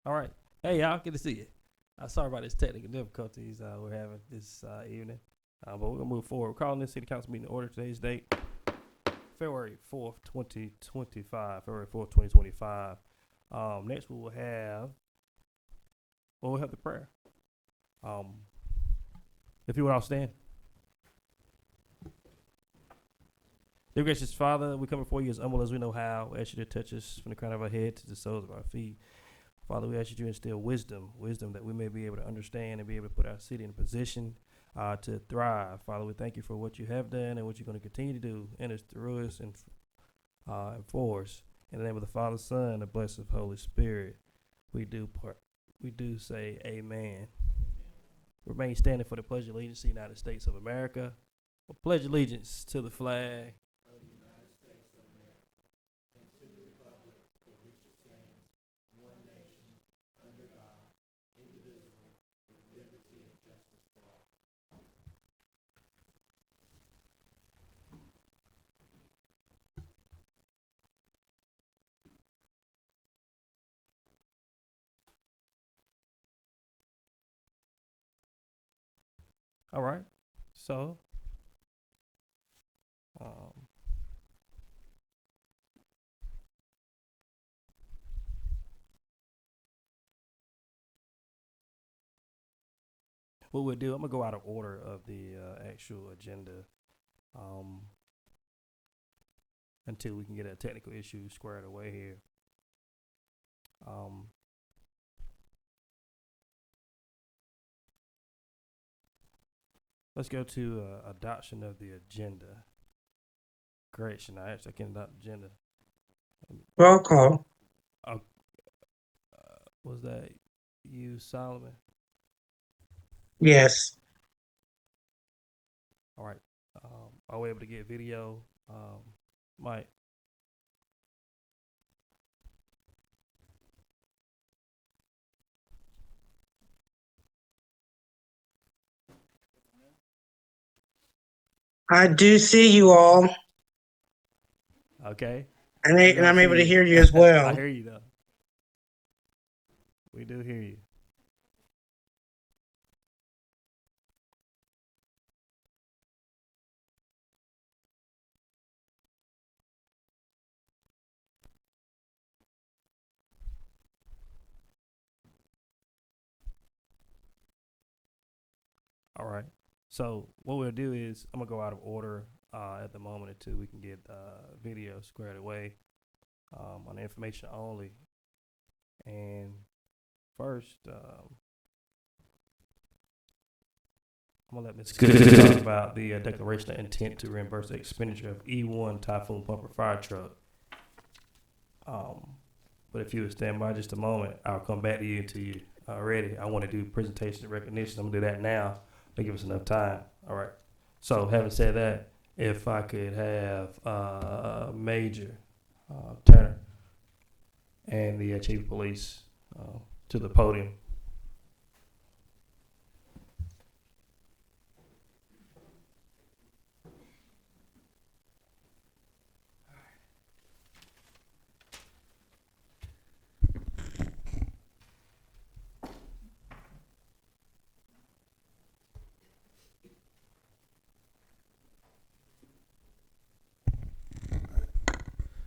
All right. Hey, y'all. Good to see you. Sorry about this technical difficulties we're having this evening. But we're going to move forward. We're calling this City Council meeting to order. Today's date, February 4th, 2025. February 4th, 2025. Next, we'll have the prayer. If you would all stand. Dear gracious Father, we come before you as humble as we know how. We ask you to touch us from the crown of our head to the soles of our feet. Father, we ask you to instill wisdom that we may be able to understand and be able to put our city in a position to thrive. Father, we thank you for what you have done and what you're going to continue to do in us, through us, and for us. In the name of the Father, Son, and the blessed Holy Spirit, we do say amen. Remain standing for the Pledge of Allegiance to the United States of America. We'll pledge allegiance to the flag of the United States of America and to the republic for which it stands, one nation, under God, indivisible, with liberty and justice for all. All right, so what we'll do, I'm gonna go out of order of the actual agenda until we can get a technical issue squared away here. Let's go to adoption of the agenda. Correction, I actually can't adopt the agenda. Roll call. Was that you, Solomon? Yes. All right. Are we able to get video? Mike? I do see you all, Okay. and We don't I'm able see to you. hear you as I well. hear you though. We do hear you. All right. So what we'll do is I'm gonna go out of order at the moment until we can get video squared away on the information only. And first, I'm gonna let Ms. Goodson talk about the declaration of intent to reimburse the expenditure of E1 Typhoon pumper fire truck. But if you would stand by just a moment, I'll come back to you until you are ready. I want to do presentation and recognition. I'm gonna do that now to give us enough time. All right. So having said that, if I could have Major Turner and the Chief of Police to the podium.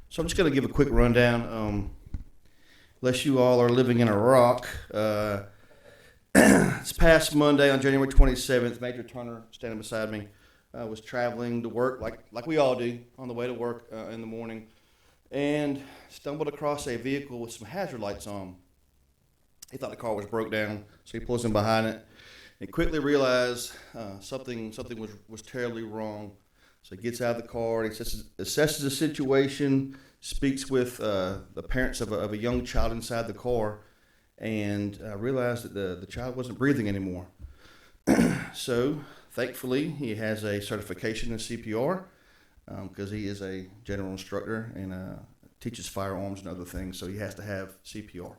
So I'm just going to give a quick rundown. Unless you all are living in a rock, this past Monday on January 27th, Major Turner, standing beside me, was traveling to work like we all do on the way to work in the morning, and stumbled across a vehicle with some hazard lights on. He thought the car was broke down, so he pulls in behind it and quickly realized something was terribly wrong. So he gets out of the car and he assesses the situation, speaks with the parents of a young child inside the car, and realized that the child wasn't breathing anymore. So thankfully, he has a certification in CPR because he is a general instructor and teaches firearms and other things, so he has to have CPR.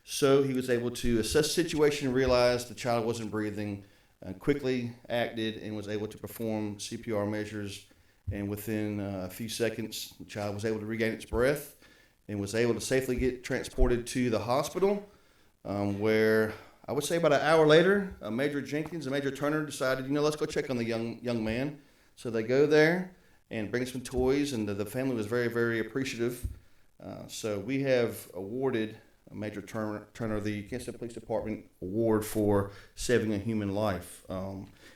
So he was able to assess the situation and realize the child wasn't breathing, quickly acted and was able to perform CPR measures, and within a few seconds the child was able to regain its breath and was able to safely get transported to the hospital. where I would say about an hour later, Major Jenkins and Major Turner decided, let's go check on the young man. So they go there and bring some toys, and the family was very, very appreciative. So we have awarded Major Turner the Kinston Police Department Award for saving a human life.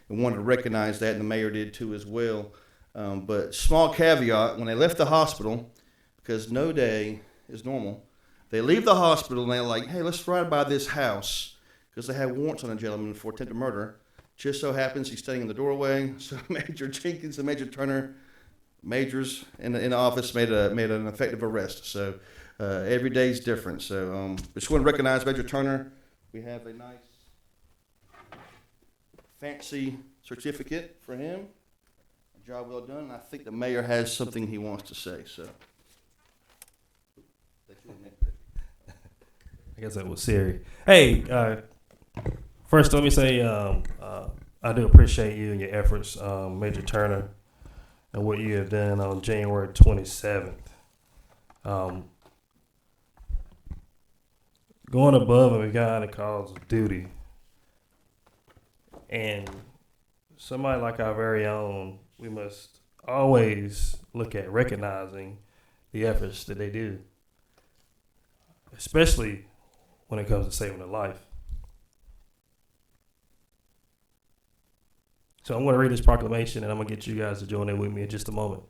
We wanted to recognize that, and the mayor did too as well. But small caveat, when they left the hospital, because no day is normal, they leave the hospital and they're like, hey, let's ride by this house, because they had warrants on a gentleman for attempted murder. Just so happens he's standing in the doorway. So Major Jenkins and Major Turner, majors in the office, made an effective arrest. So every day is different. So just want to recognize Major Turner. We have a nice, fancy certificate for him. A job well done. And I think the mayor has something he wants to say. So. I guess that was Siri. Hey, first let me say I do appreciate you and your efforts, Major Turner, and what you have done on January 27th. Going above and beyond the cause of duty. And somebody like our very own, we must always look at recognizing the efforts that they do, especially when it comes to saving a life. So I'm going to read this proclamation, and I'm going to get you guys to join in with me in just a moment.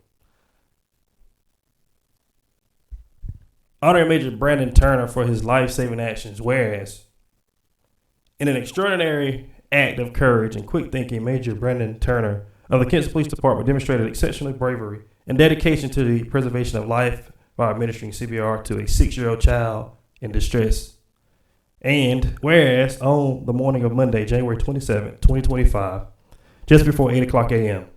Honoring Major Brandon Turner for his life-saving actions, whereas in an extraordinary act of courage and quick thinking, Major Brandon Turner of the Kinston Police Department demonstrated exceptional bravery and dedication to the preservation of life by administering CPR to a 6-year-old child in distress. And whereas on the morning of Monday, January 27, 2025, just before 8 o'clock a.m.,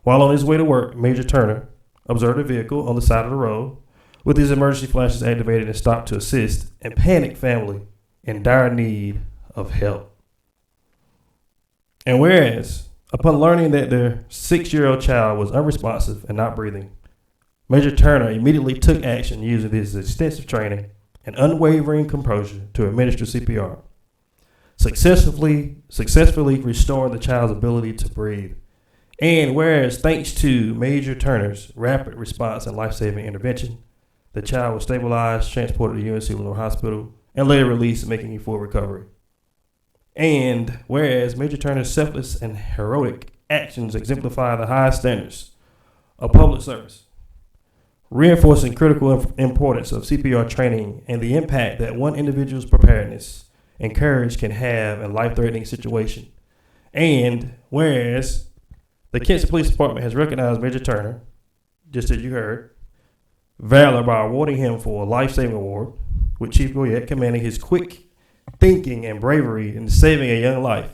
while on his way to work, Major Turner observed a vehicle on the side of the road with his emergency flashes activated and stopped to assist a panicked family in dire need of help. And whereas, upon learning that their 6-year-old child was unresponsive and not breathing, Major Turner immediately took action using his extensive training and unwavering composure to administer CPR, successfully restoring the child's ability to breathe. And whereas, thanks to Major Turner's rapid response and life-saving intervention, the child was stabilized, transported to UNC Lenore Hospital, and later released, making a full recovery. And whereas Major Turner's selfless and heroic actions exemplify the highest standards of public service, reinforcing critical importance of CPR training and the impact that one individual's preparedness and courage can have in life-threatening situation. And whereas the Kinston Police Department has recognized Major Turner, just as you heard, valor by awarding him for a life-saving award, with Chief Goyette commending his quick thinking and bravery in saving a young life.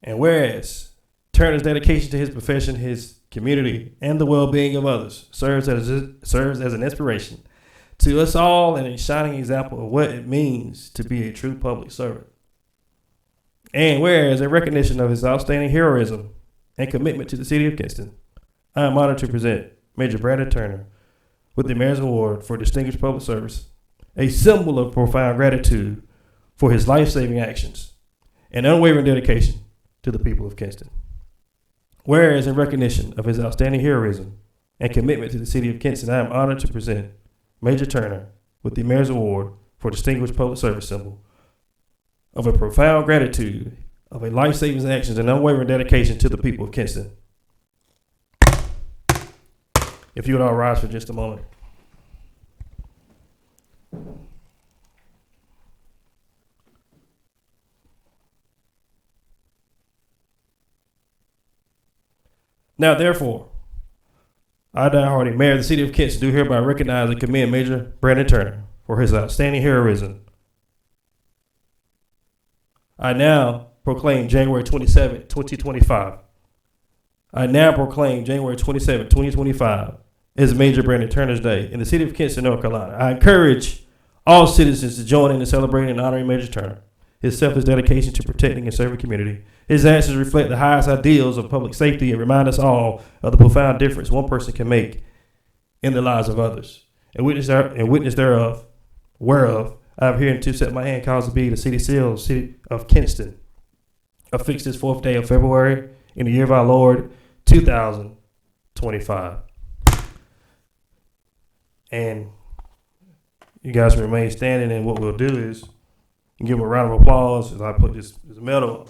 And whereas Turner's dedication to his profession, his community, and the well-being of others serves as an inspiration to us all and a shining example of what it means to be a true public servant. And whereas in recognition of his outstanding heroism and commitment to the city of Kinston, I am honored to present Major Brandon Turner with the Mayor's Award for Distinguished Public Service, a symbol of profound gratitude for his life-saving actions and unwavering dedication to the people of Kinston. Whereas in recognition of his outstanding heroism and commitment to the city of Kinston, I am honored to present Major Turner with the Mayor's Award for Distinguished Public Service symbol of a profound gratitude of a life-saving actions and unwavering dedication to the people of Kinston. If you would all rise for just a moment. Now, therefore, I, Donna Hardy, Mayor of the City of Kinston, do hereby recognize and commend Major Brandon Turner for his outstanding heroism. I now proclaim January 27, 2025. I now proclaim January 27, 2025 as Major Brandon Turner's Day in the City of Kinston, North Carolina. I encourage all citizens to join in celebrating and honoring Major Turner, his selfless dedication to protecting and serving community. His actions reflect the highest ideals of public safety and remind us all of the profound difference one person can make in the lives of others. And witness thereof, whereof I'm here to set my hand, cause to be the city seal, city of Kinston, affixed this 4th day of February in the year of our Lord, 2025. And you guys remain standing, and what we'll do is give them a round of applause as I put this medal.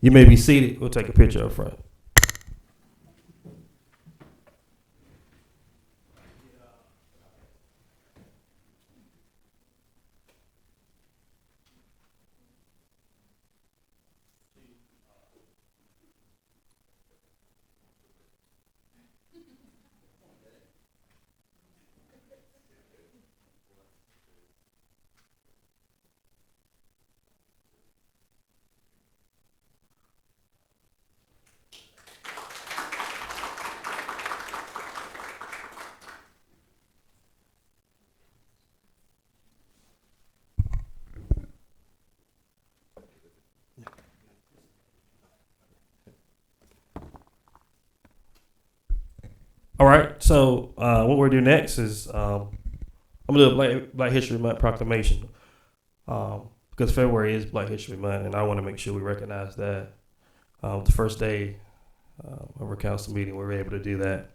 You may be seated. We'll take a picture up front. All right, so what we're doing next is I'm gonna do a Black History Month proclamation because February is Black History Month, and I want to make sure we recognize that. The first day of our council meeting, we were able to do that.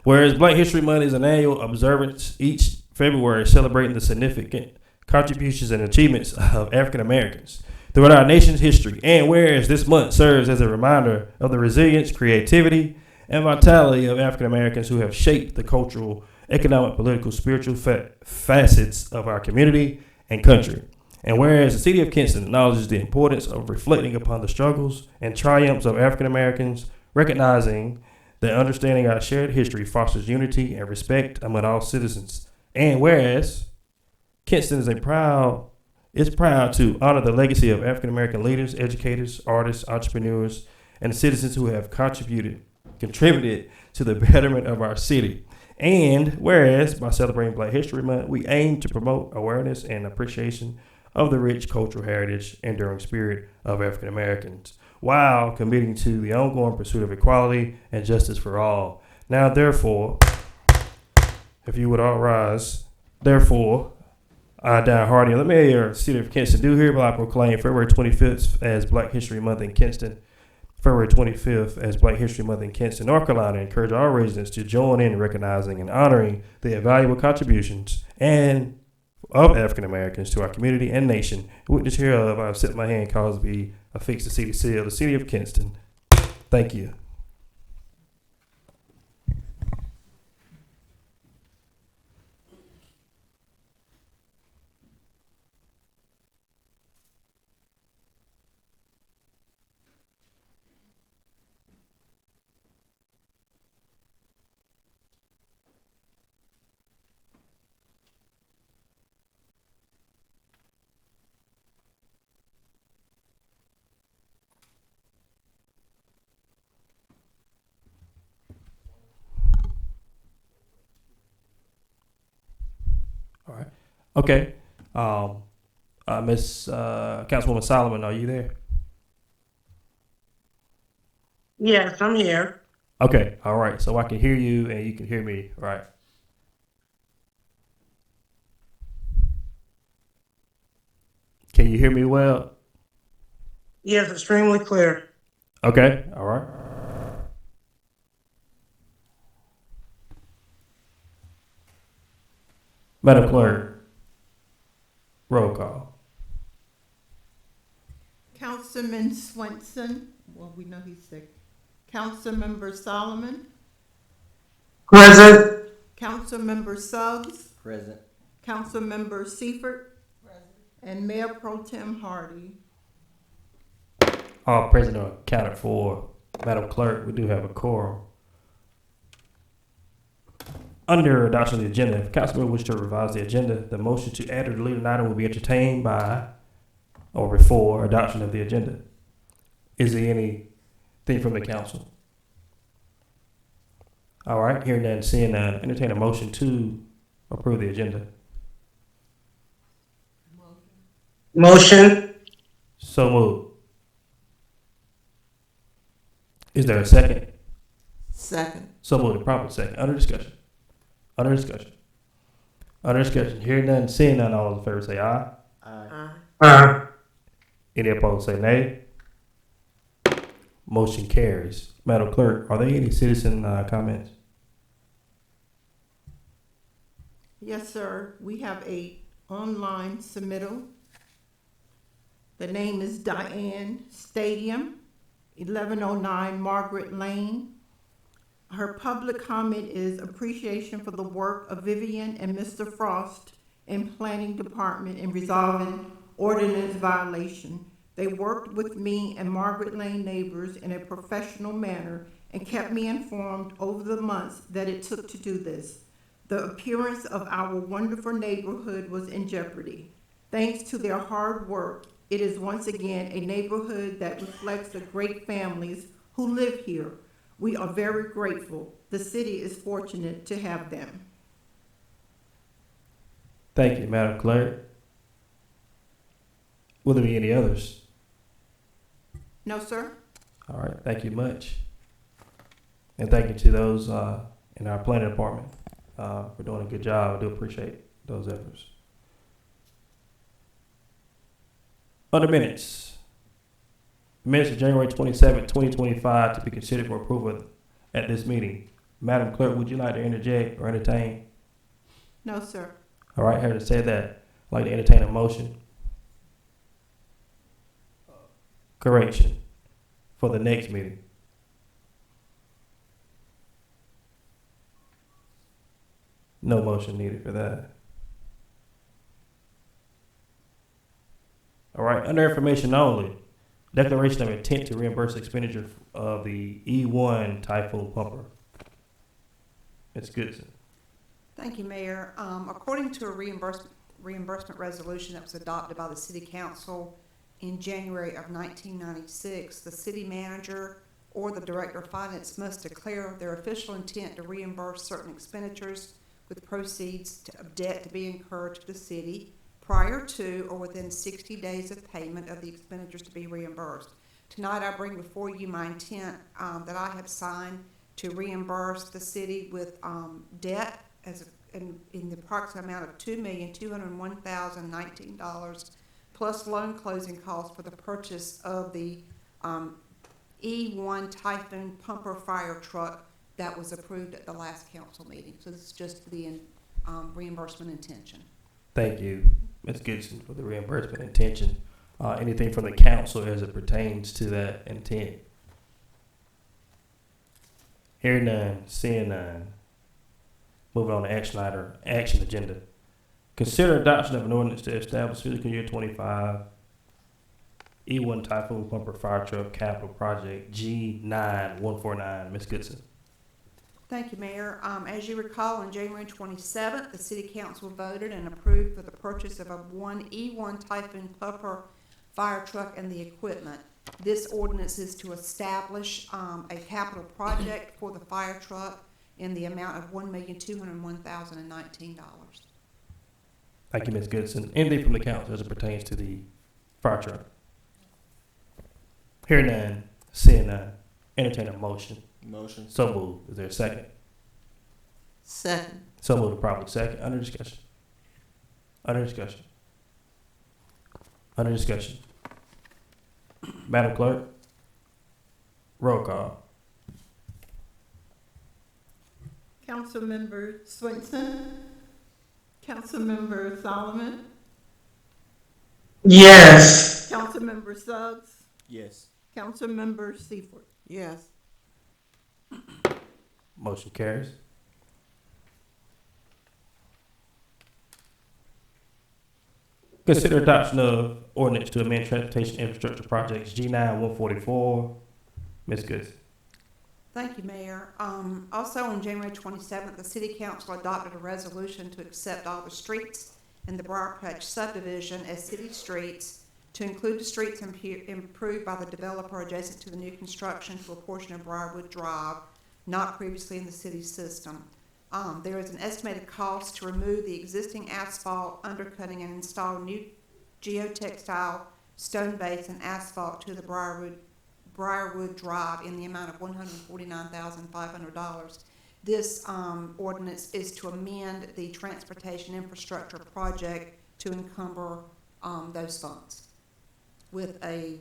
Whereas Black History Month is an annual observance each February celebrating the significant contributions and achievements of African Americans throughout our nation's history, and whereas this month serves as a reminder of the resilience, creativity, and vitality of African Americans who have shaped the cultural, economic, political, spiritual facets of our community and country. And whereas the city of Kinston acknowledges the importance of reflecting upon the struggles and triumphs of African Americans, recognizing that understanding our shared history fosters unity and respect among all citizens. And whereas Kinston is proud to honor the legacy of African American leaders, educators, artists, entrepreneurs, and citizens who have contributed to the betterment of our city. And whereas by celebrating Black History Month, we aim to promote awareness and appreciation of the rich cultural heritage and enduring spirit of African Americans, while committing to the ongoing pursuit of equality and justice for all. Now, therefore, if you would all rise, therefore, I, Don Hardy, the mayor of the city of Kinston, do hereby proclaim February 25th as Black History Month in Kinston. February 25th as Black History Month in Kinston, North Carolina. Encourage all residents to join in recognizing and honoring the invaluable contributions and of African Americans to our community and nation. Witness hereof, I have set my hand, cause to be affixed the city seal, the city of Kinston. Thank you. All right. Okay. Miss Councilwoman Solomon, are you there? Yes, I'm here. Okay. All right. So I can hear you and you can hear me, right? Can you hear me well? Yes, extremely clear. Okay. All right. Madam Clerk, roll call. Councilman Swenson, well, we know he's sick. Councilmember Solomon, Present. Councilmember Suggs, Present. Councilmember Seifert, and Mayor Pro Tem Hardy. All present are accounted for. Madam Clerk, we do have a quorum. Under adoption of the agenda, if Councilmember wishes to revise the agenda, the motion to add or delete an item will be entertained by or before adoption of the agenda. Is there anything from the council? All right, hearing none, seeing none, entertain a motion to approve the agenda. Motion. So moved. Is there a second? Second. So moved. Proper second. Under discussion. Under discussion. Under discussion. Hearing none, seeing none, all those in favor say aye. Aye. Any opposed say nay. Motion carries. Madam Clerk, are there any citizen comments? Yes, sir. We have a online submittal. The name is Diane Stadium, 1109 Margaret Lane. Her public comment is appreciation for the work of Vivian and Mr. Frost in Planning Department in resolving ordinance violation. They worked with me and Margaret Lane neighbors in a professional manner and kept me informed over the months that it took to do this. The appearance of our wonderful neighborhood was in jeopardy. Thanks to their hard work, it is once again a neighborhood that reflects the great families who live here. We are very grateful. The city is fortunate to have them. Thank you, Madam Clerk. Will there be any others? No, sir? All right, thank you much. And thank you to those in our planning department for doing a good job. I do appreciate those efforts. Under minutes. Minutes of January 27, 2025 to be considered for approval at this meeting. Madam Clerk, would you like to interject or entertain? No, sir. All right, having said that, I'd like to entertain a motion. Correction for the next meeting. No motion needed for that. All right, under information only, declaration of intent to reimburse expenditure of the E1 Typhoon pumper. Ms. Goodson. Thank you, Mayor. According to a reimbursement resolution that was adopted by the City Council in January of 1996, the city manager or the director of finance must declare their official intent to reimburse certain expenditures with proceeds of debt to be incurred to the city prior to or within 60 days of payment of the expenditures to be reimbursed. Tonight, I bring before you my intent that I have signed to reimburse the city with debt in the approximate amount of $2,201,019 plus loan closing costs for the purchase of the E1 Typhoon pumper fire truck that was approved at the last council meeting. So this is just the reimbursement intention. Thank you, Ms. Goodson, for the reimbursement intention. Anything from the council as it pertains to that intent? Hearing none, seeing none. Moving on to action agenda. Consider adoption of an ordinance to establish fiscal year 25 E1 Typhoon pumper fire truck capital project G9149. Ms. Goodson. Thank you, Mayor. As you recall, on January 27th, the City Council voted and approved for the purchase of a E1 Typhoon pumper fire truck and the equipment. This ordinance is to establish a capital project for the fire truck in the amount of $1,201,019. Thank you, Ms. Goodson. Anything from the council as it pertains to the fire truck? Hearing none, seeing none. Entertain a motion. Motion. So moved. Is there a second? Second. So moved. Properly second. Under discussion. Under discussion. Under discussion. Madam Clerk, roll call. Councilmember Swenson. Councilmember Solomon. Yes. Councilmember Suggs. Yes. Councilmember Seaford. Yes. Motion carries. Consider adoption of ordinance to amend transportation infrastructure projects G9144. Ms. Goodson. Thank you, Mayor. Also on January 27th, the City Council adopted a resolution to accept all the streets in the Briar Patch subdivision as city streets, to include the streets improved by the developer adjacent to the new construction to a portion of Briarwood Drive, not previously in the city system. There is an estimated cost to remove the existing asphalt, undercutting, and install new geotextile stone base, and asphalt to the Briarwood Drive in the amount of $149,500. This ordinance is to amend the transportation infrastructure project to encumber those funds with a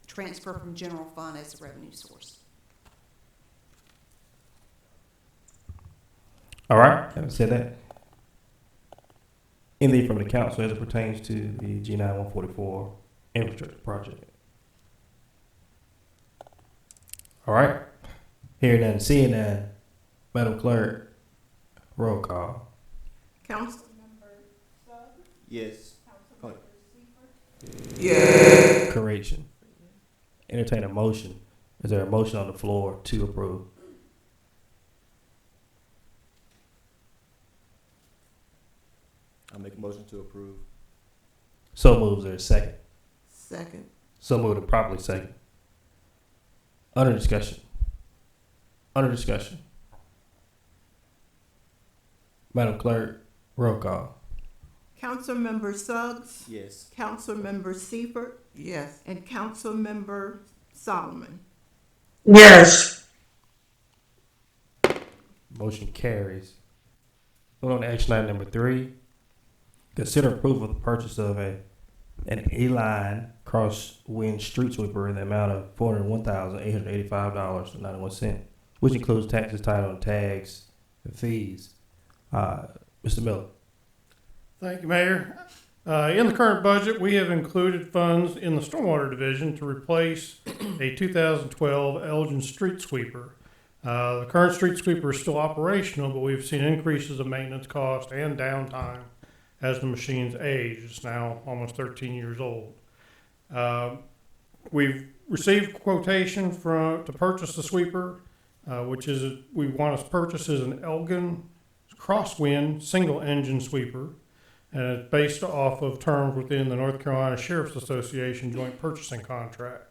transfer from general fund as a revenue source. All right, having said that, anything from the council as it pertains to the G9 144 infrastructure project? All right, hearing none, seeing none, Madam Clerk, roll call. Councilmember Suggs? Yes. Councilmember Seifert? Correction. Entertain a motion. Is there a motion on the floor to approve? I'll make a motion to approve. So moves. There a second? Second. So moved and properly second. Under discussion. Under discussion. Madam Clerk, roll call. Councilmember Suggs? Yes. Councilmember Seifert? Yes. And Councilmember Solomon? Yes. Motion carries. Vote on action item number 3. Consider approval of the purchase of an A-line Crosswind street sweeper in the amount of $401,885.91, which includes taxes, title, and tags and fees. Mr. Miller. Thank you, Mayor. In the current budget, we have included funds in the Stormwater Division to replace a 2012 Elgin street sweeper. The current street sweeper is still operational, but we've seen increases of maintenance cost and downtime as the machine's age. It's now almost 13 years old. We've received quotation to purchase the sweeper, which is we want to purchase as an Elgin Crosswind single engine sweeper, and it's based off of terms within the North Carolina Sheriff's Association joint purchasing contract.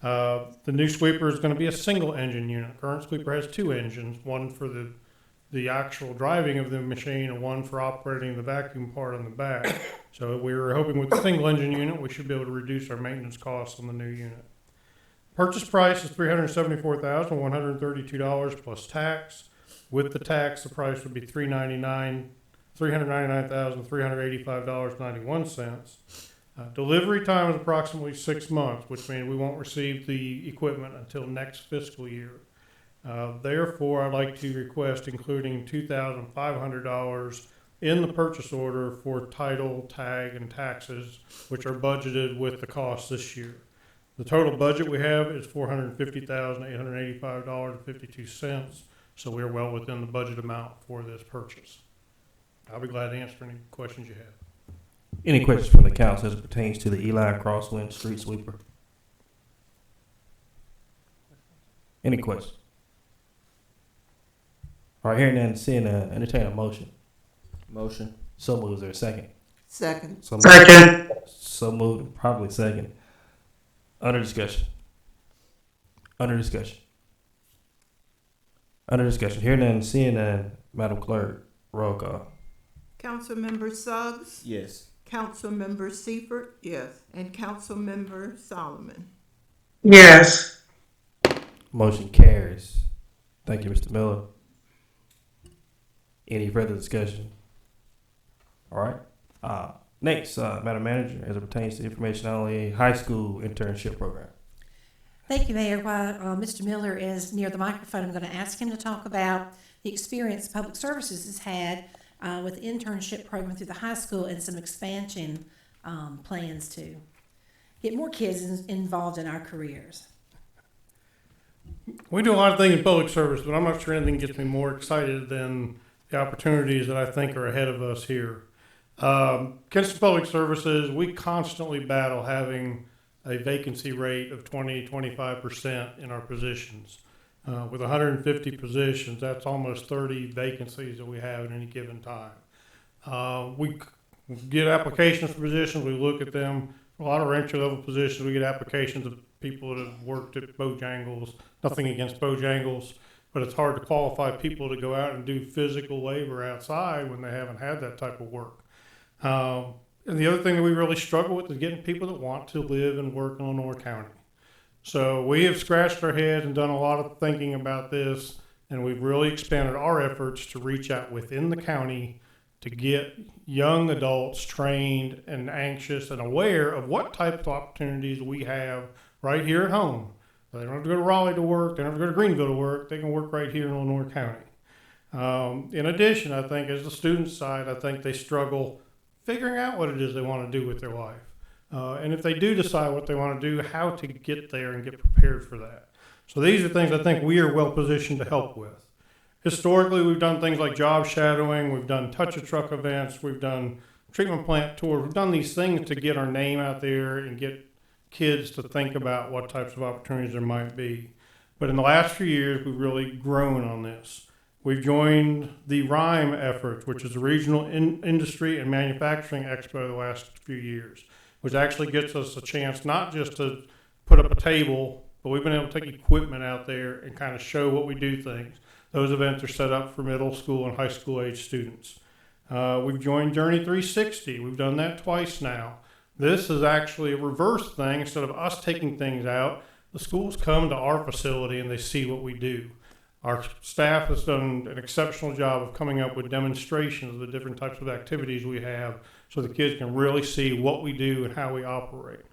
The new sweeper is going to be a single engine unit. Current sweeper has 2 engines, one for the actual driving of the machine and one for operating the vacuum part on the back. So we were hoping with the single engine unit, we should be able to reduce our maintenance costs on the new unit. Purchase price is $374,132 plus tax. With the tax, the price would be $399,385.91. Delivery time is approximately 6 months, which means we won't receive the equipment until next fiscal year. Therefore, I'd like to request including $2,500 in the purchase order for title, tag, and taxes, which are budgeted with the cost this year. The total budget we have is $450,885.52, so we're well within the budget amount for this purchase. I'll be glad to answer any questions you have. Any questions from the council as it pertains to the Eli Crosswind street sweeper? Any questions? All right, hearing none, seeing none, entertain a motion. Motion. So moved. Is there a second? Second. So moved. Second. So moved, probably second. Under discussion. Under discussion. Under discussion. Hearing none, seeing none, Madam Clerk, roll call. Councilmember Suggs? Yes. Councilmember Seifert? Yes. And Councilmember Solomon? Yes. Motion carries. Thank you, Mr. Miller. Any further discussion? All right. Next, Madam Manager, as it pertains to information only, high school internship program. Thank you, Mayor. While Mr. Miller is near the microphone, I'm going to ask him to talk about the experience Public Services has had with the internship program through the high school and some expansion plans to get more kids involved in our careers. We do a lot of things in public service, but I'm not sure anything gets me more excited than the opportunities that I think are ahead of us here. Kinston Public Services, we constantly battle having a vacancy rate of 20-25% in our positions. With 150 positions, that's almost 30 vacancies that we have at any given time. We get applications for positions, we look at them. A lot of our entry-level positions, we get applications of people that have worked at Bojangles. Nothing against Bojangles, but it's hard to qualify people to go out and do physical labor outside when they haven't had that type of work. And the other thing that we really struggle with is getting people that want to live and work in Lenore County. So we have scratched our heads and done a lot of thinking about this, and we've really expanded our efforts to reach out within the county to get young adults trained and anxious and aware of what type of opportunities we have right here at home. They don't have to go to Raleigh to work, they don't have to go to Greenville to work, they can work right here in Lenore County. In addition, I think as the student side, I think they struggle figuring out what it is they want to do with their life. And if they do decide what they want to do, how to get there and get prepared for that. So these are things I think we are well positioned to help with. Historically, we've done things like job shadowing, we've done touch-a-truck events, we've done treatment plant tours, we've done these things to get our name out there and get kids to think about what types of opportunities there might be. But in the last few years, we've really grown on this. We've joined the RIME effort, which is the Regional Industry and Manufacturing Expo the last few years, which actually gets us a chance not just to put up a table, but we've been able to take equipment out there and kind of show what we do things. Those events are set up for middle school and high school age students. We've joined Journey 360. We've done that twice now. This is actually a reverse thing. Instead of us taking things out, the schools come to our facility and they see what we do. Our staff has done an exceptional job of coming up with demonstrations of the different types of activities we have so the kids can really see what we do and how we operate.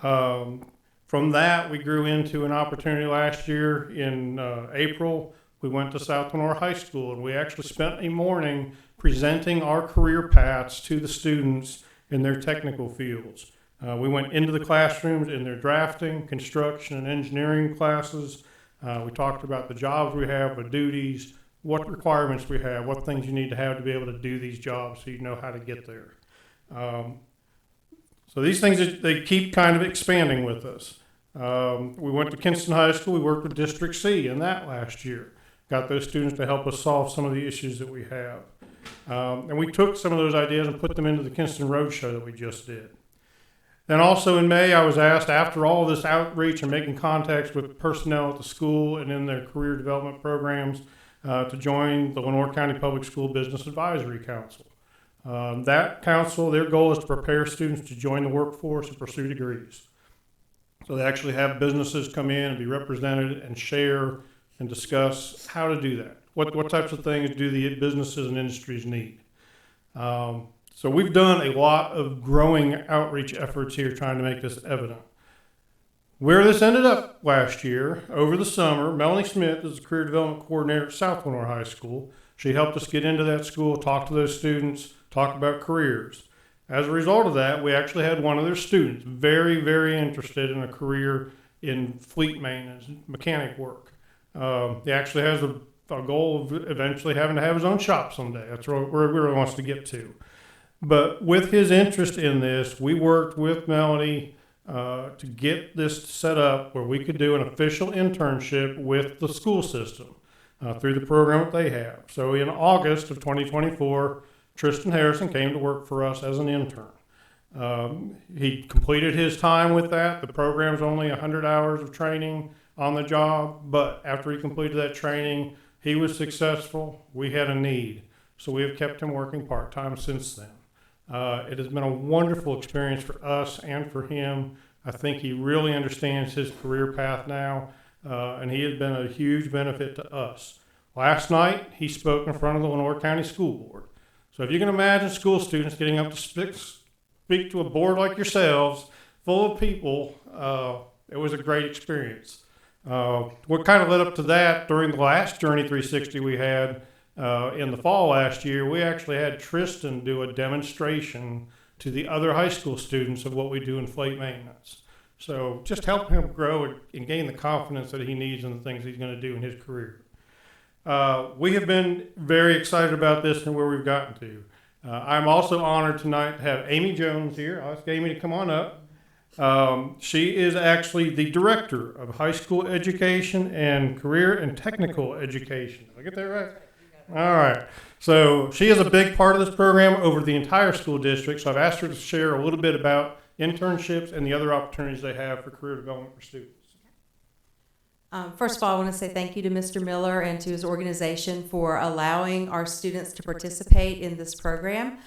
From that, we grew into an opportunity last year in April. We went to South Lenore High School, and we actually spent a morning presenting our career paths to the students in their technical fields. We went into the classrooms in their drafting, construction, and engineering classes. We talked about the jobs we have, the duties, what requirements we have, what things you need to have to be able to do these jobs so you know how to get there. So these things, they keep kind of expanding with us. We went to Kinston High School. We worked with District C in that last year. Got those students to help us solve some of the issues that we have. And we took some of those ideas and put them into the Kinston Roadshow that we just did. Then also in May, I was asked, after all of this outreach and making contacts with personnel at the school and in their career development programs, to join the Lenore County Public School Business Advisory Council. That council, their goal is to prepare students to join the workforce and pursue degrees. So they actually have businesses come in and be represented and share and discuss how to do that. What types of things do the businesses and industries need? So we've done a lot of growing outreach efforts here trying to make this evident. Where this ended up last year, over the summer, Melanie Smith is the Career Development Coordinator at South Lenore High School. She helped us get into that school, talk to those students, talk about careers. As a result of that, we actually had one of their students very, very interested in a career in fleet maintenance, mechanic work. He actually has a goal of eventually having to have his own shop someday. That's where he really wants to get to. But with his interest in this, we worked with Melanie to get this set up where we could do an official internship with the school system through the program that they have. So in August of 2024, Tristan Harrison came to work for us as an intern. He completed his time with that. The program's only 100 hours of training on the job, but after he completed that training, he was successful. We had a need, so we have kept him working part-time since then. It has been a wonderful experience for us and for him. I think he really understands his career path now, and he has been a huge benefit to us. Last night, he spoke in front of the Lenore County School Board. So if you can imagine school students getting up to speak to a board like yourselves, full of people, it was a great experience. What kind of led up to that, during the last Journey 360 we had in the fall last year, we actually had Tristan do a demonstration to the other high school students of what we do in fleet maintenance. So just help him grow and gain the confidence that he needs in the things he's going to do in his career. We have been very excited about this and where we've gotten to. I'm also honored tonight to have Amy Jones here. I'll ask Amy to come on up. She is actually the Director of High School Education and Career and Technical Education. Did I get that right? All right. So she is a big part of this program over the entire school district. So I've asked her to share a little bit about internships and the other opportunities they have for career development for students. First of all, I want to say thank you to Mr. Miller and to his organization for allowing our students to participate in this program.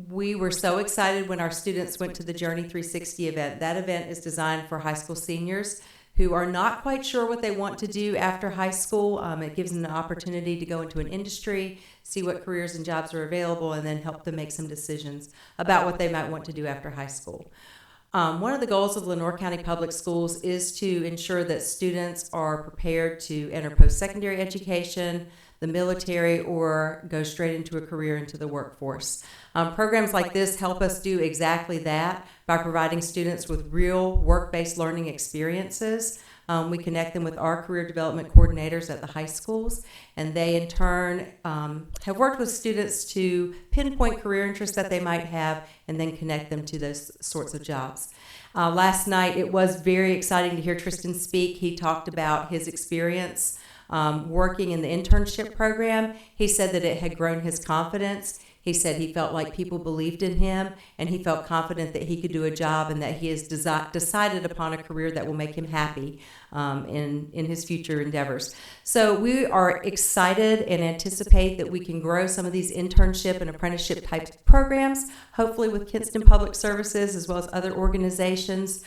We were so excited when our students went to the Journey 360 event. That event is designed for high school seniors who are not quite sure what they want to do after high school. It gives them an opportunity to go into an industry, see what careers and jobs are available, and then help them make some decisions about what they might want to do after high school. One of the goals of Lenoir County Public Schools is to ensure that students are prepared to enter post-secondary education, the military, or go straight into a career into the workforce. Programs like this help us do exactly that by providing students with real work-based learning experiences. We connect them with our career development coordinators at the high schools, and they in turn have worked with students to pinpoint career interests that they might have and then connect them to those sorts of jobs. Last night, it was very exciting to hear Tristan speak. He talked about his experience working in the internship program. He said that it had grown his confidence. He said he felt like people believed in him, and he felt confident that he could do a job and that he has decided upon a career that will make him happy in his future endeavors. So we are excited and anticipate that we can grow some of these internship and apprenticeship type programs, hopefully with Kinston Public Services as well as other organizations.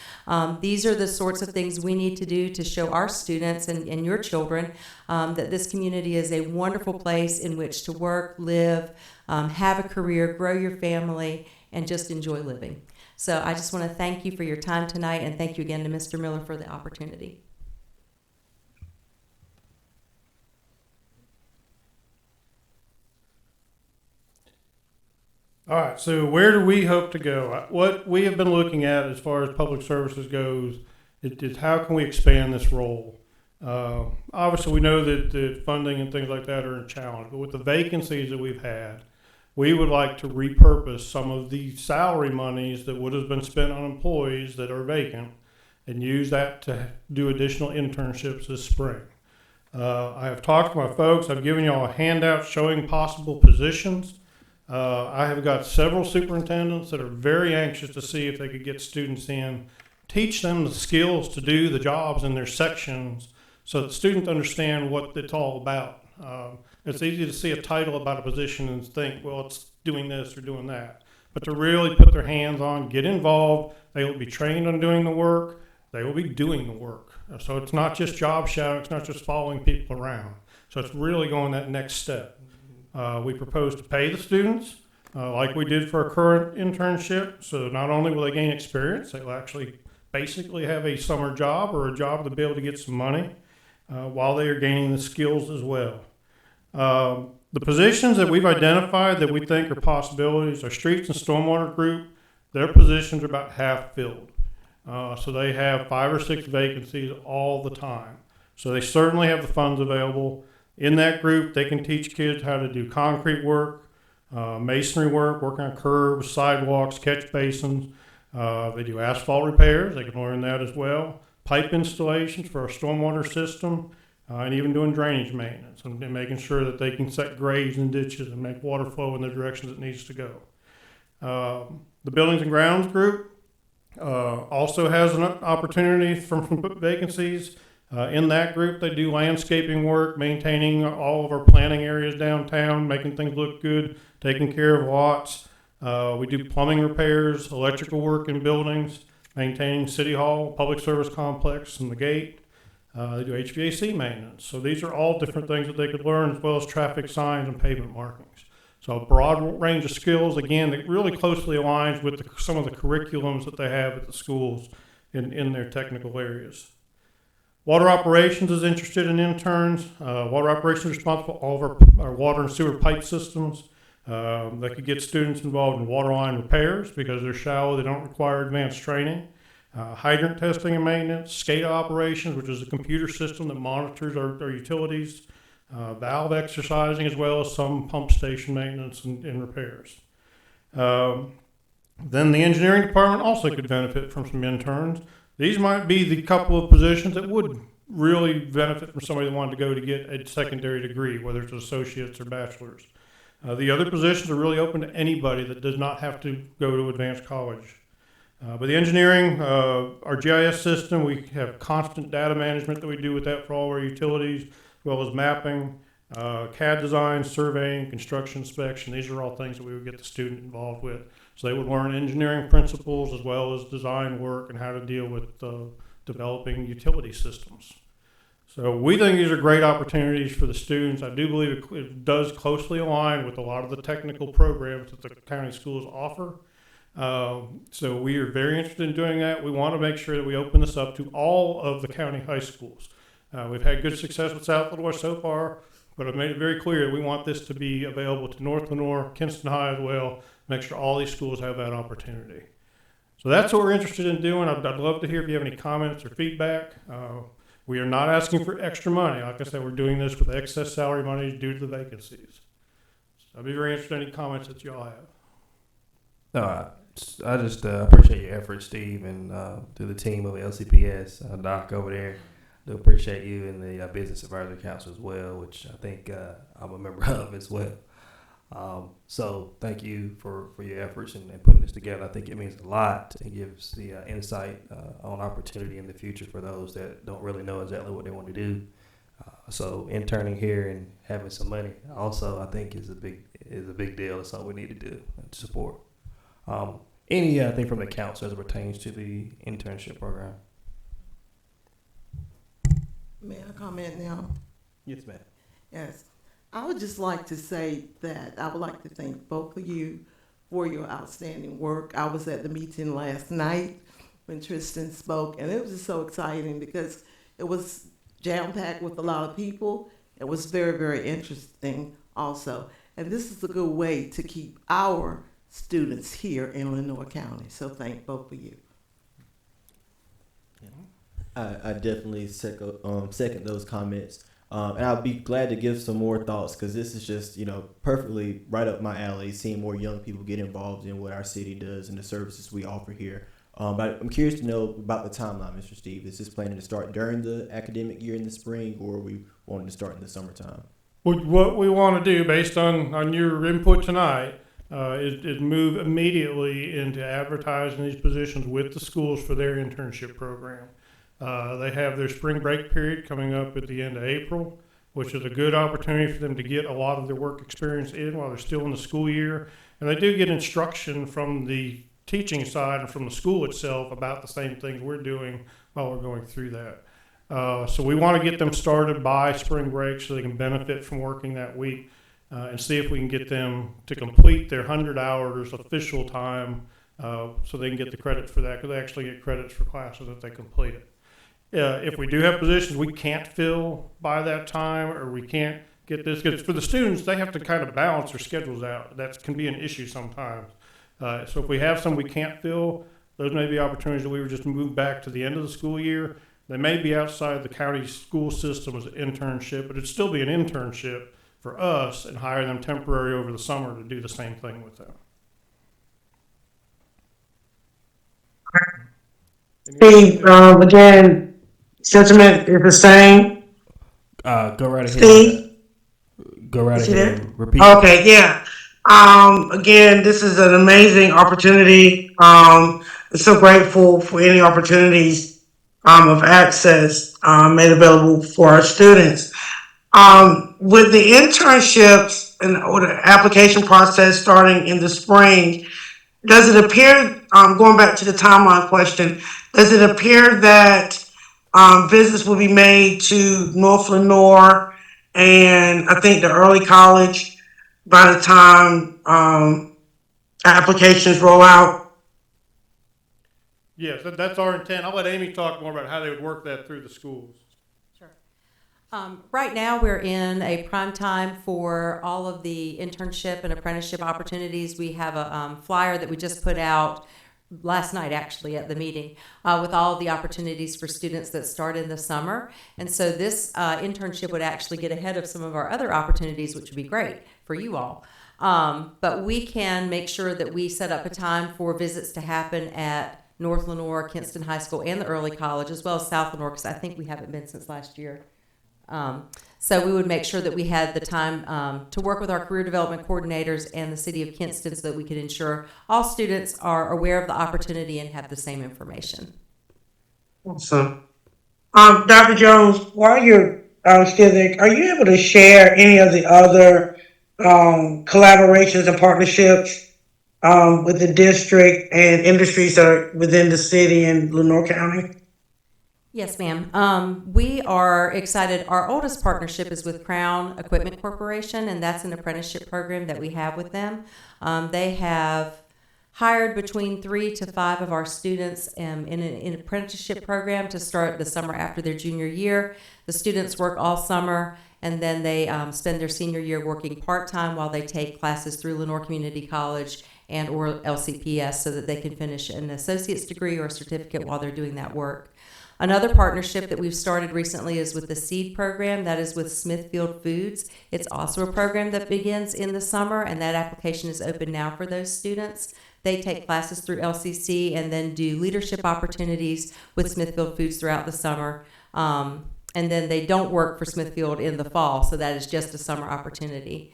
These are the sorts of things we need to do to show our students and your children that this community is a wonderful place in which to work, live, have a career, grow your family, and just enjoy living. So I just want to thank you for your time tonight, and thank you again to Mr. Miller for the opportunity. All right, so where do we hope to go? What we have been looking at as far as public services goes is how can we expand this role? Obviously, we know that the funding and things like that are a challenge, but with the vacancies that we've had, we would like to repurpose some of the salary monies that would have been spent on employees that are vacant and use that to do additional internships this spring. I have talked to my folks. I've given you all a handout showing possible positions. I have got several superintendents that are very anxious to see if they could get students in, teach them the skills to do the jobs in their sections so that students understand what it's all about. It's easy to see a title about a position and think, well, it's doing this or doing that. But to really put their hands on, get involved, they will be trained on doing the work, they will be doing the work. So it's not just job shadowing, it's not just following people around. So it's really going that next step. We propose to pay the students like we did for our current internship. So not only will they gain experience, they'll actually basically have a summer job or a job to be able to get some money while they are gaining the skills as well. The positions that we've identified that we think are possibilities are streets and stormwater group. Their positions are about half filled. So they have 5 or 6 vacancies all the time. So they certainly have the funds available. In that group, they can teach kids how to do concrete work, masonry work, work on curbs, sidewalks, catch basins. They do asphalt repairs. They can learn that as well. Pipe installations for our stormwater system. And even doing drainage maintenance and making sure that they can set grades and ditches and make water flow in the directions it needs to go. The Buildings and Grounds group also has an opportunity from vacancies. In that group, they do landscaping work, maintaining all of our planting areas downtown, making things look good, taking care of lots. We do plumbing repairs, electrical work in buildings, maintaining City Hall, Public Service Complex, and the gate. They do HVAC maintenance. So these are all different things that they could learn, as well as traffic signs and pavement markings. So a broad range of skills, again, that really closely aligns with some of the curriculums that they have at the schools in their technical areas. Water Operations is interested in interns. Water Operations is responsible for all of our water and sewer pipe systems. They could get students involved in water line repairs because they're shallow, they don't require advanced training. Hydrant testing and maintenance, SCADA operations, which is a computer system that monitors our utilities, valve exercising, as well as some pump station maintenance and repairs. Then the engineering department also could benefit from some interns. These might be the couple of positions that would really benefit from somebody that wanted to go to get a secondary degree, whether it's associates or bachelor's. The other positions are really open to anybody that does not have to go to advanced college. But the engineering, our GIS system, we have constant data management that we do with that for all our utilities, as well as mapping. CAD design, surveying, construction inspection. These are all things that we would get the student involved with. So they would learn engineering principles as well as design work and how to deal with developing utility systems. So we think these are great opportunities for the students. I do believe it does closely align with a lot of the technical programs that the county schools offer. So we are very interested in doing that. We want to make sure that we open this up to all of the county high schools. We've had good success with South Lenore so far, but I've made it very clear that we want this to be available to North Lenore, Kinston High as well, make sure all these schools have that opportunity. So that's what we're interested in doing. I'd love to hear if you have any comments or feedback. We are not asking for extra money. Like I said, we're doing this with excess salary money due to the vacancies. So I'd be very interested in any comments that y'all have. No, I just appreciate your efforts, Steve, and to the team of LCPS, Doc over there. Do appreciate you and the Business Advisory Council as well, which I think I'm a member of as well. So thank you for your efforts and putting this together. I think it means a lot. It gives the insight on opportunity in the future for those that don't really know exactly what they want to do. So interning here and having some money also, I think is a big deal. It's something we need to do and support. Anything from the council as it pertains to the internship program? May I comment now? Yes, ma'am. Yes. I would just like to say that I would like to thank both of you for your outstanding work. I was at the meeting last night when Tristan spoke, and it was just so exciting because it was jam-packed with a lot of people. It was very, very interesting also. And this is a good way to keep our students here in Lenoir County. So thank both of you. I definitely second those comments. And I'll be glad to give some more thoughts because this is just, perfectly right up my alley, seeing more young people get involved in what our city does and the services we offer here. But I'm curious to know about the timeline, Mr. Steve. Is this planning to start during the academic year in the spring, or are we wanting to start in the summertime? What we want to do, based on your input tonight, is move immediately into advertising these positions with the schools for their internship program. They have their spring break period coming up at the end of April, which is a good opportunity for them to get a lot of their work experience in while they're still in the school year. And they do get instruction from the teaching side and from the school itself about the same things we're doing while we're going through that. So we want to get them started by spring break so they can benefit from working that week and see if we can get them to complete their 100 hours official time so they can get the credit for that, because they actually get credits for classes that they completed. If we do have positions we can't fill by that time, or we can't get this, because for the students, they have to kind of balance their schedules out. That can be an issue sometimes. So if we have some we can't fill, those may be opportunities that we would just move back to the end of the school year. They may be outside the county school system as an internship, but it'd still be an internship for us, and hire them temporary over the summer to do the same thing with them. Steve, again, sentiment is the same. Go right ahead. Steve? Go right Is he ahead. there? And repeat. Okay, yeah. Again, this is an amazing opportunity. I'm so grateful for any opportunities of access made available for our students. With the internships or the application process starting in the spring, does it appear, going back to the timeline question, does it appear that visits will be made to North Lenoir and I think the early college by the time applications roll out? Yes, that's our intent. I'll let Amy talk more about how they would work that through the schools. Right now, we're in a prime time for all of the internship and apprenticeship opportunities. We have a flyer that we just put out last night, actually, at the meeting, with all the opportunities for students that start in the summer. And so this internship would actually get ahead of some of our other opportunities, which would be great for you all. But we can make sure that we set up a time for visits to happen at North Lenoir, Kinston High School, and the early college, as well as South Lenoir, because I think we haven't been since last year. So we would make sure that we had the time to work with our career development coordinators and the city of Kinston so that we could ensure all students are aware of the opportunity and have the same information. Awesome. Dr. Jones, while you're still there, are you able to share any of the other, collaborations and partnerships, with the district and industries that are within the city and Lenore County? Yes, ma'am. We are excited. Our oldest partnership is with Crown Equipment Corporation, and that's an apprenticeship program that we have with them. They have hired between 3 to 5 of our students in an apprenticeship program to start the summer after their junior year. The students work all summer, and then they spend their senior year working part-time while they take classes through Lenore Community College and or LCPS so that they can finish an associate's degree or a certificate while they're doing that work. Another partnership that we've started recently is with the SEED program. That is with Smithfield Foods. It's also a program that begins in the summer, and that application is open now for those students. They take classes through LCC and then do leadership opportunities with Smithfield Foods throughout the summer. And then they don't work for Smithfield in the fall, so that is just a summer opportunity.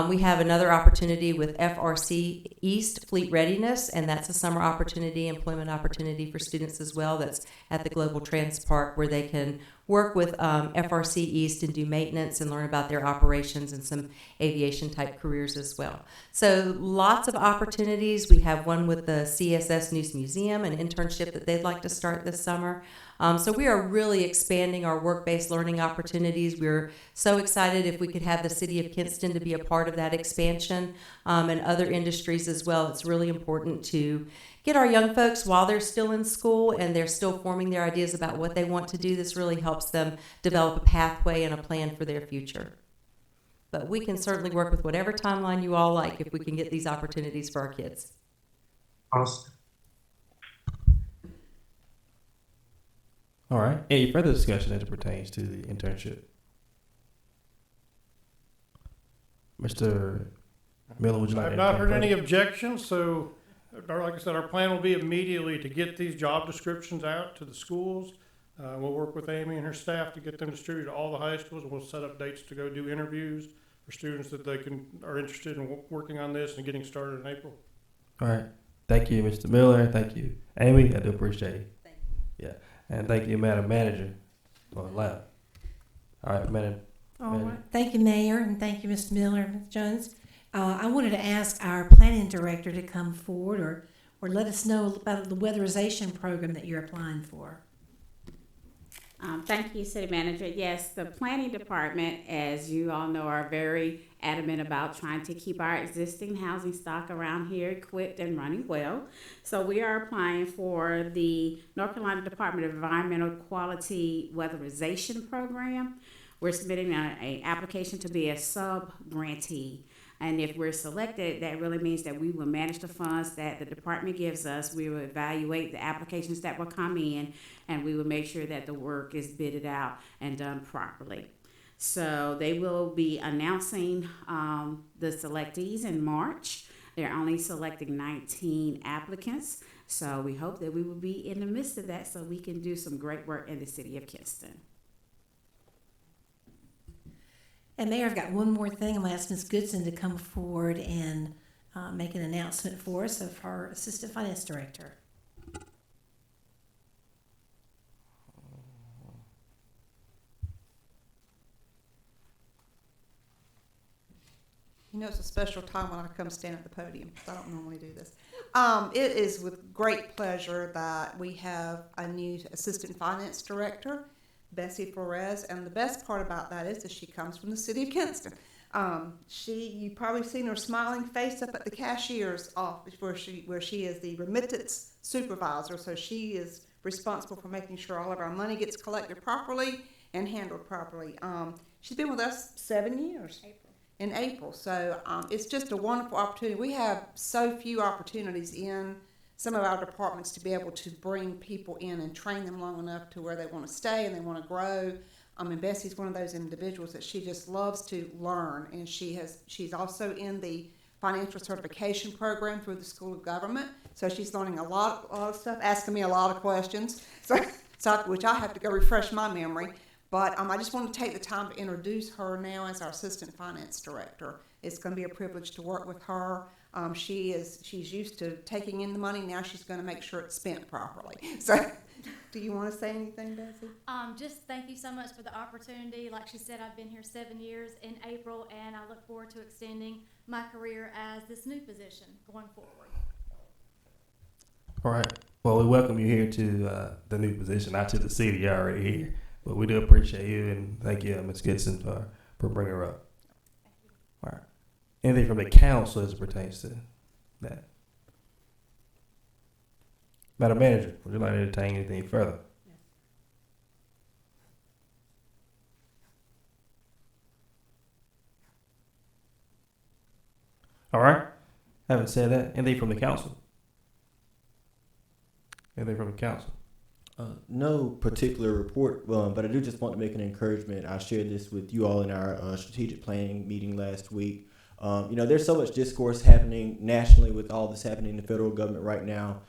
We have another opportunity with FRC East Fleet Readiness, and that's a summer opportunity, employment opportunity for students as well. That's at the Global Trans Park, where they can work with FRC East and do maintenance and learn about their operations and some aviation type careers as well. So lots of opportunities. We have one with the CSS News Museum, an internship that they'd like to start this summer. So we are really expanding our work-based learning opportunities. We're so excited if we could have the city of Kinston to be a part of that expansion, and other industries as well. It's really important to get our young folks while they're still in school and they're still forming their ideas about what they want to do. This really helps them develop a pathway and a plan for their future. But we can certainly work with whatever timeline you all like if we can get these opportunities for our kids. Awesome. All right. Any further discussion as it pertains to the internship? Mr. Miller, would you like to I've not add heard anything any objections, so like I said, our plan will be immediately to get these job descriptions out to the schools. We'll work with Amy and her staff to get them distributed to all the high schools, and we'll set up dates to go do interviews for students that are interested in working on this and getting started in April. All right. Thank you, Mr. Miller. Thank you, Amy. I do appreciate it. Thank you. Yeah. And thank you, Madam Manager, for allowing. All right, Madam. All right. Thank you, Mayor, and thank you, Mr. Miller and Ms. Jones. I wanted to ask our planning director to come forward or let us know about the weatherization program that you're applying for. Thank you, City Manager. Yes, the planning department, as you all know, are very adamant about trying to keep our existing housing stock around here equipped and running well. So we are applying for the North Carolina Department of Environmental Quality Weatherization Program. We're submitting an application to be a sub-grantee. And if we're selected, that really means that we will manage the funds that the department gives us. We will evaluate the applications that will come in, and we will make sure that the work is bidded out and done properly. So they will be announcing the selectees in March. They're only selecting 19 applicants. So we hope that we will be in the midst of that so we can do some great work in the city of Kinston. And Mayor, I've got one more thing. I'm going to ask Ms. Goodson to come forward and make an announcement for us of our Assistant Finance Director. You know, it's a special time when I come stand at the podium, because I don't normally do this. It is with great pleasure that we have a new Assistant Finance Director, Bessie Flores, and the best part about that is that she comes from the city of Kinston. You've probably seen her smiling face up at the cashier's office where she is the remittance supervisor. So she is responsible for making sure all of our money gets collected properly and handled properly. She's been with us 7 years. In April. So it's just a wonderful opportunity. We have so few opportunities in some of our departments to be able to bring people in and train them long enough to where they want to stay and they want to grow. And Bessie's one of those individuals that she just loves to learn, and she's also in the financial certification program through the School of Government. So she's learning a lot of stuff, asking me a lot of questions, so which I have to go refresh my memory. But I just want to take the time to introduce her now as our Assistant Finance Director. It's going to be a privilege to work with her. She's used to taking in the money, now she's gonna make sure it's spent properly. So, do you wanna say anything, Bessie? Just thank you so much for the opportunity. Like she said, I've been here 7 years in April, and I look forward to extending my career as this new position going forward. All right. Well, we welcome you here to the new position, not to the city. You're already here. But we do appreciate you, and thank you, Ms. Goodson, for bringing her up. All right. Anything from the council as it pertains to that? Madam Manager, would you like to entertain anything further? All right. Having said that, anything from the council? Anything from the council? No particular report, but I do just want to make an encouragement. I shared this with you all in our strategic planning meeting last week. There's so much discourse happening nationally with all this happening in the federal government right now.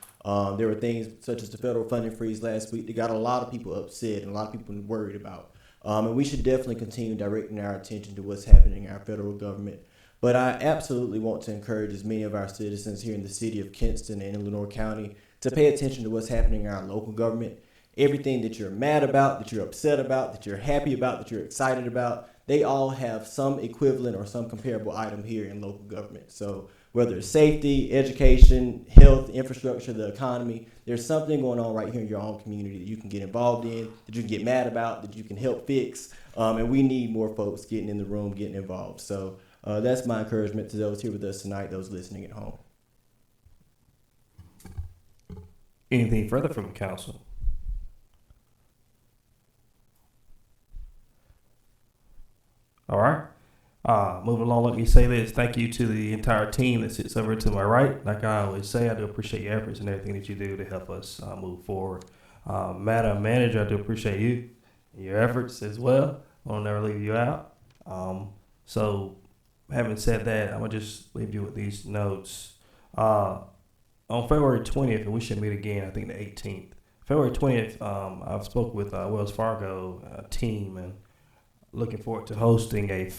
There were things such as the federal funding freeze last week that got a lot of people upset and a lot of people worried about. And we should definitely continue directing our attention to what's happening in our federal government. But I absolutely want to encourage as many of our citizens here in the city of Kinston and in Lenore County to pay attention to what's happening in our local government. Everything that you're mad about, that you're upset about, that you're happy about, that you're excited about, they all have some equivalent or some comparable item here in local government. So whether it's safety, education, health, infrastructure, the economy, there's something going on right here in your own community that you can get involved in, that you can get mad about, that you can help fix. And we need more folks getting in the room, getting involved. So that's my encouragement to those here with us tonight, those listening at home. Anything further from the council? All right. Moving along, let me say this. Thank you to the entire team that sits over to my right. Like I always say, I do appreciate your efforts and everything that you do to help us move forward. Madam Manager, I do appreciate you and your efforts as well. I'll never leave you out. So having said that, I'm going to just leave you with these notes. On February 20th, and we should meet again, I think the 18th. February 20th, I've spoke with Wells Fargo team and looking forward to hosting a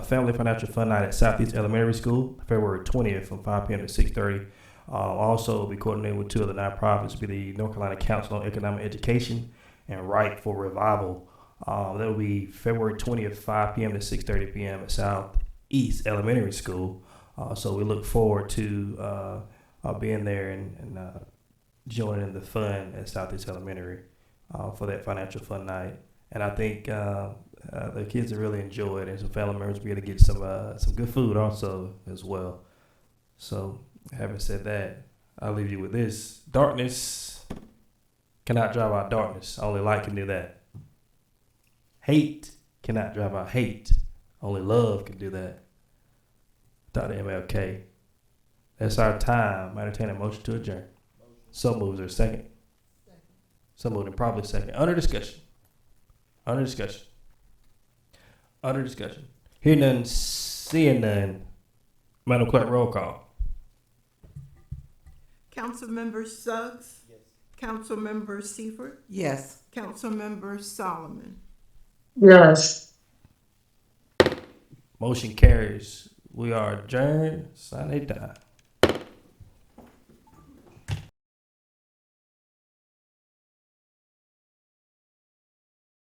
Family Financial Fund Night at Southeast Elementary School, February 20th from 5 p.m. to 6:30. Also, we'll be coordinating with two of the nonprofits, be the North Carolina Council on Economic Education and Right for Revival. That will be February 20th, 5 p.m. to 6:30 p.m. at Southeast Elementary School. So we look forward to being there and joining the fun at Southeast Elementary for that financial fun night. And I think the kids will really enjoy it, and some family members will be able to get some good food also as well. So having said that, I'll leave you with this. Darkness cannot drive out darkness. Only light can do that. Hate cannot drive out hate. Only love can do that. Dr. MLK. That's our time. I entertain a motion to adjourn. So moves. There a second? So moved and probably second. Under discussion. Under discussion. Under discussion. Hear none, seeing none. Madam Clerk, roll call. Councilmember Suggs? Yes. Councilmember Seifert? Yes. Councilmember Solomon? Yes. Motion carries. We are adjourned. Sine die.